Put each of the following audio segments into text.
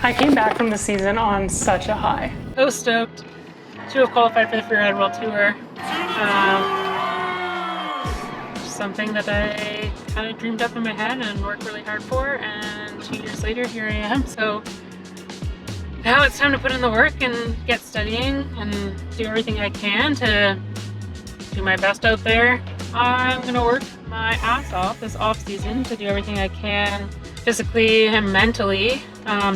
I came back from the season on such a high. So stoked to have qualified for the Freeride World Tour. Something that I kind of dreamed up in my head and worked really hard for, and 2 years later, here I am. So now it's time to put in the work and get studying and do everything I can to do my best out there. I'm gonna work my ass off this off season to do everything I can physically and mentally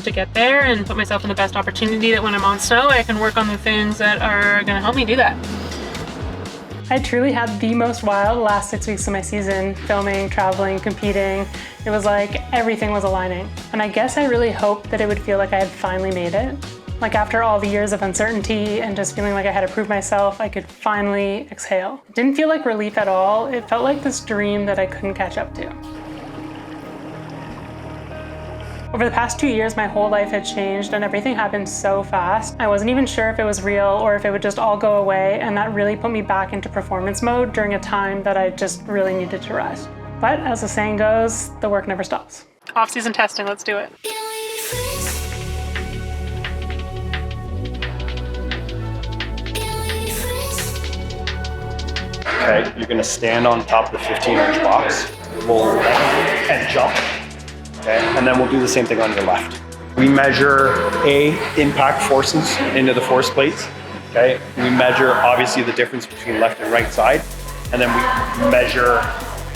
to get there and put myself in the best opportunity that when I'm on snow, I can work on the things that are gonna help me do that. I truly had the most wild last 6 weeks of my season, filming, traveling, competing. It was like everything was aligning. And I guess I really hoped that it would feel like I had finally made it. Like after all the years of uncertainty and just feeling like I had to prove myself, I could finally exhale. It didn't feel like relief at all. It felt like this dream that I couldn't catch up to. Over the past 2 years, my whole life had changed and everything happened so fast. I wasn't even sure if it was real or if it would just all go away, and that really put me back into performance mode during a time that I just really needed to rest. But as the saying goes, the work never stops. Off-season testing, let's do it. Okay, you're gonna stand on top of the 15-inch box, roll left and jump. Okay, and then we'll do the same thing on your left. We measure impact forces into the force plates. Okay, we measure obviously the difference between left and right side, and then we measure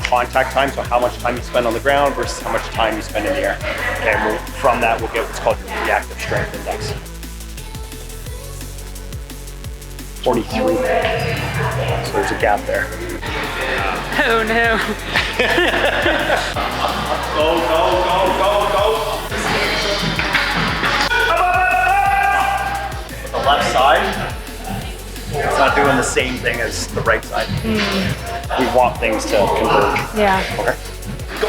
contact time, so how much time you spend on the ground versus how much time you spend in the air. Okay, and from that we'll get what's called the reactive strength index. 43. So there's a gap there. Oh no. Go, go, go, go, go. The left side, it's not doing the same thing as the right side. We want things to converge. Yeah. Okay. Go.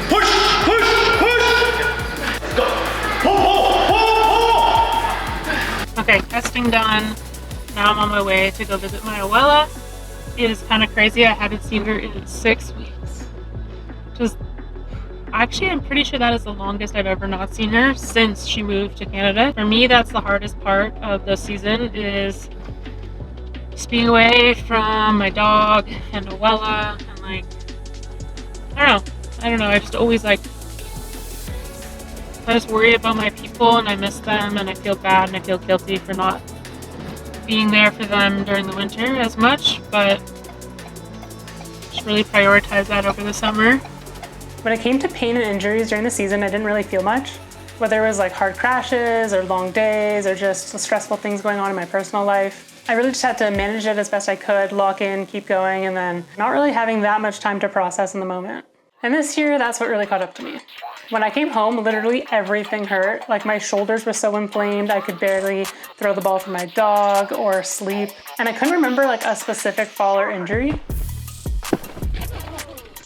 Push, push, push. Go. Pull, pull, pull, pull. Okay, testing done. Now I'm on my way to go visit my abuela. It is kind of crazy. I haven't seen her in 6 weeks. Actually, I'm pretty sure that is the longest I've ever not seen her since she moved to Canada. For me, that's the hardest part of the season, is just being away from my dog and abuela, and like, I don't know. I just always I just worry about my people and I miss them and I feel bad and I feel guilty for not being there for them during the winter as much, but just really prioritize that over the summer. When it came to pain and injuries during the season, I didn't really feel much. Whether it was like hard crashes or long days or just the stressful things going on in my personal life, I really just had to manage it as best I could, lock in, keep going, and then not really having that much time to process in the moment. And this year, that's what really caught up to me. When I came home, literally everything hurt. Like my shoulders were so inflamed, I could barely throw the ball for my dog or sleep. And I couldn't remember like a specific fall or injury.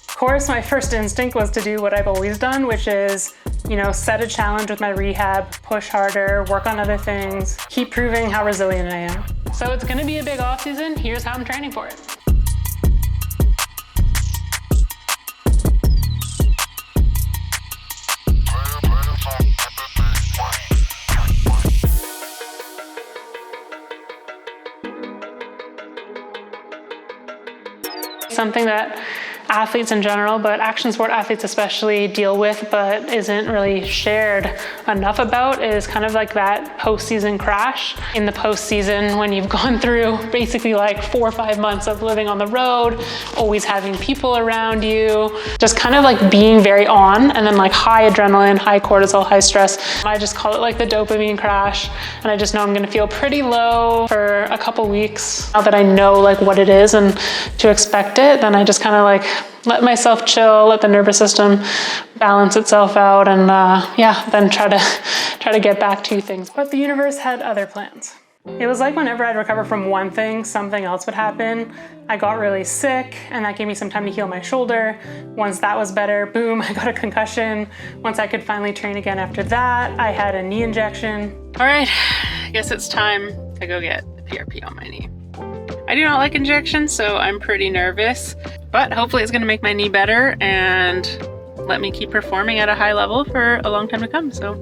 Of course, my first instinct was to do what I've always done, which is, set a challenge with my rehab, push harder, work on other things, keep proving how resilient I am. So it's gonna be a big off season. Here's how I'm training for it. Something that athletes in general, but action sport athletes especially, deal with but isn't really shared enough about is kind of like that post-season crash. In the post-season, when you've gone through basically like 4 or 5 months of living on the road, always having people around you, just kind of like being very on, and then like high adrenaline, high cortisol, high stress. I just call it like the dopamine crash, and I just know I'm gonna feel pretty low for a couple weeks. Now that I know like what it is and to expect it, then I just kind of like let myself chill, let the nervous system balance itself out, and then try to get back to things. But the universe had other plans. It was like whenever I'd recover from one thing, something else would happen. I got really sick, and that gave me some time to heal my shoulder. Once that was better, boom, I got a concussion. Once I could finally train again after that, I had a knee injection. All right, I guess it's time to go get the PRP on my knee. I do not like injections, so I'm pretty nervous, but hopefully it's gonna make my knee better and let me keep performing at a high level for a long time to come. So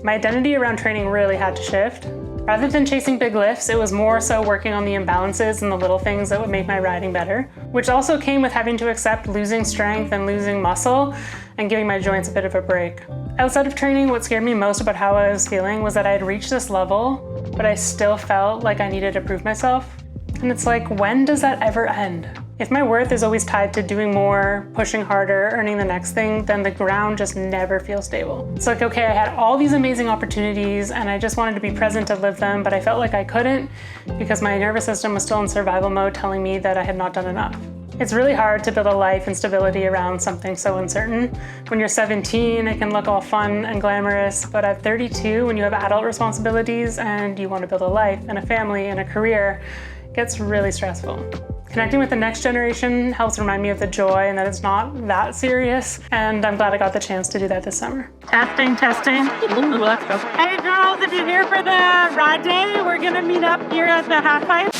My identity around training really had to shift. Rather than chasing big lifts, it was more so working on the imbalances and the little things that would make my riding better, which also came with having to accept losing strength and losing muscle and giving my joints a bit of a break. Outside of training, what scared me most about how I was feeling was that I had reached this level, but I still felt like I needed to prove myself. And it's like, when does that ever end? If my worth is always tied to doing more, pushing harder, earning the next thing, then the ground just never feels stable. It's like, okay, I had all these amazing opportunities and I just wanted to be present to live them, but I felt like I couldn't because my nervous system was still in survival mode telling me that I had not done enough. It's really hard to build a life and stability around something so uncertain. When you're 17, it can look all fun and glamorous, but at 32, when you have adult responsibilities and you want to build a life and a family and a career, it gets really stressful. Connecting with the next generation helps remind me of the joy and that it's not that serious, and I'm glad I got the chance to do that this summer. Testing. Ooh, let's go. Hey girls, if you're here for the ride day, we're gonna meet up here at the half pipe.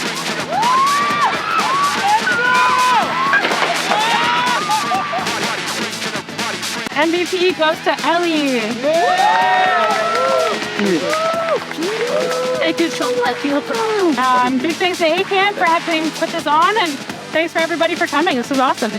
MVP goes to Ellie. Thank you so much. Big thanks to AKAMP for having put this on, and thanks for everybody for coming. This was awesome.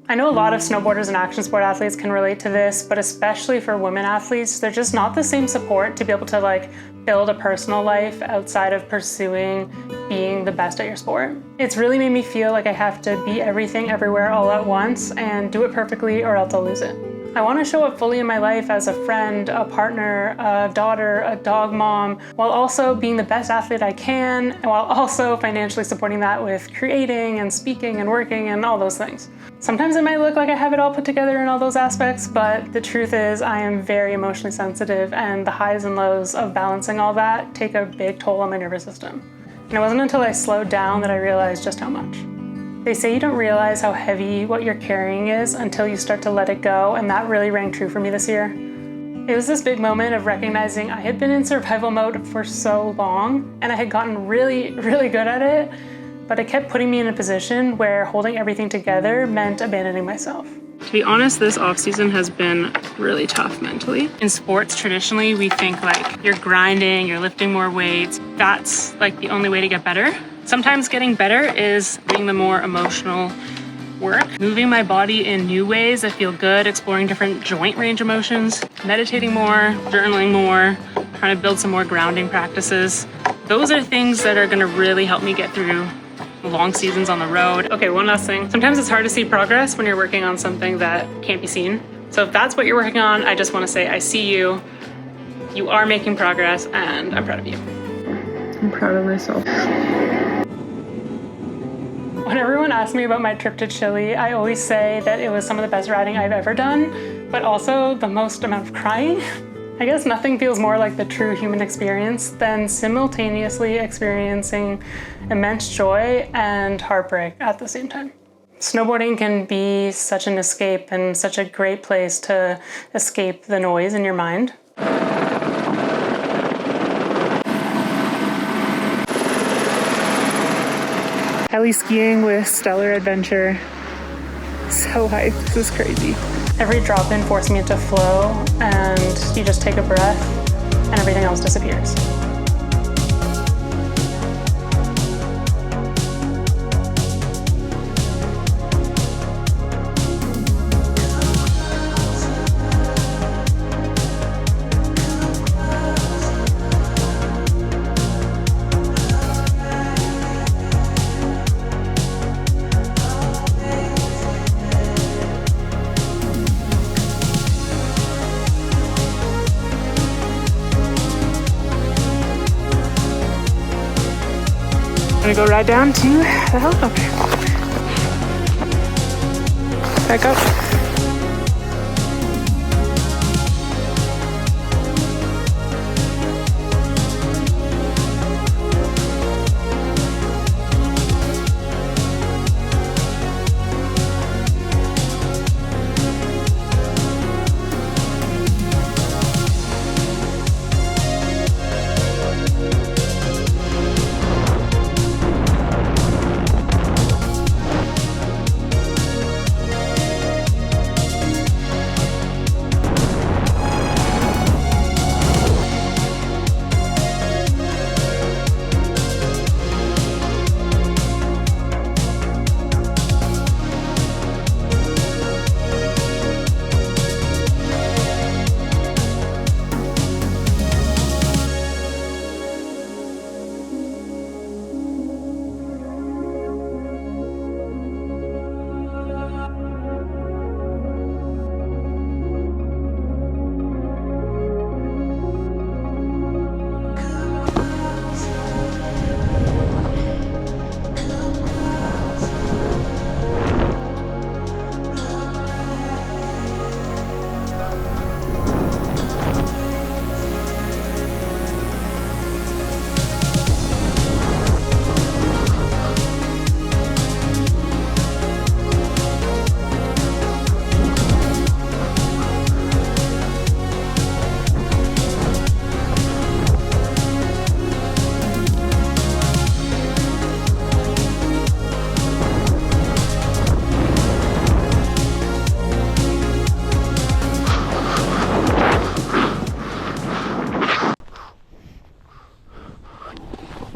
I know a lot of snowboarders and action sport athletes can relate to this, but especially for women athletes, there's just not the same support to be able to build a personal life outside of pursuing being the best at your sport. It's really made me feel like I have to be everything everywhere all at once and do it perfectly or else I'll lose it. I want to show up fully in my life as a friend, a partner, a daughter, a dog mom, while also being the best athlete I can, and while also financially supporting that with creating and speaking and working and all those things. Sometimes it might look like I have it all put together in all those aspects, but the truth is I am very emotionally sensitive, and the highs and lows of balancing all that take a big toll on my nervous system. And it wasn't until I slowed down that I realized just how much. They say you don't realize how heavy what you're carrying is until you start to let it go, and that really rang true for me this year. It was this big moment of recognizing I had been in survival mode for so long, and I had gotten really, really good at it, but it kept putting me in a position where holding everything together meant abandoning myself. To be honest, this off-season has been really tough mentally. In sports, traditionally, we think you're grinding, you're lifting more weights. That's the only way to get better. Sometimes getting better is doing the more emotional work, moving my body in new ways that feel good, exploring different joint range of motions, meditating more, journaling more, trying to build some more grounding practices. Those are things that are gonna really help me get through long seasons on the road. Okay, one last thing. Sometimes it's hard to see progress when you're working on something that can't be seen. So if that's what you're working on, I just wanna say I see you. You are making progress, and I'm proud of you. I'm proud of myself. When everyone asks me about my trip to Chile, I always say that it was some of the best riding I've ever done, but also the most amount of crying. I guess nothing feels more like the true human experience than simultaneously experiencing immense joy and heartbreak at the same time. Snowboarding can be such an escape and such a great place to escape the noise in your mind. Heli skiing with Stellar Adventure. So hyped, this is crazy. Every drop-in forced me into flow, and you just take a breath and everything else disappears. I'm gonna go right down to the helicopter. Back up.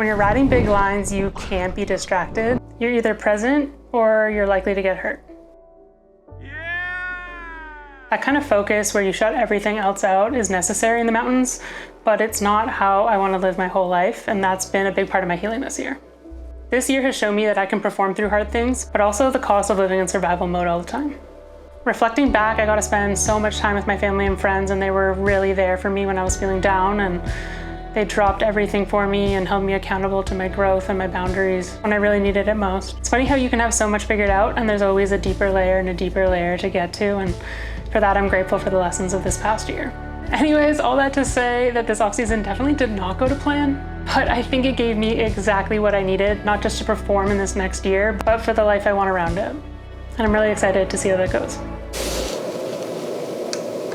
When you're riding big lines, you can't be distracted. You're either present or you're likely to get hurt. That kind of focus where you shut everything else out is necessary in the mountains, but it's not how I want to live my whole life, and that's been a big part of my healing this year. This year has shown me that I can perform through hard things, but also the cost of living in survival mode all the time. Reflecting back, I got to spend so much time with my family and friends, and they were really there for me when I was feeling down, and they dropped everything for me and held me accountable to my growth and my boundaries when I really needed it most. It's funny how you can have so much figured out, and there's always a deeper layer and a deeper layer to get to, and for that, I'm grateful for the lessons of this past year. Anyways, all that to say that this off-season definitely did not go to plan, but I think it gave me exactly what I needed, not just to perform in this next year, but for the life I want around it. And I'm really excited to see how that goes.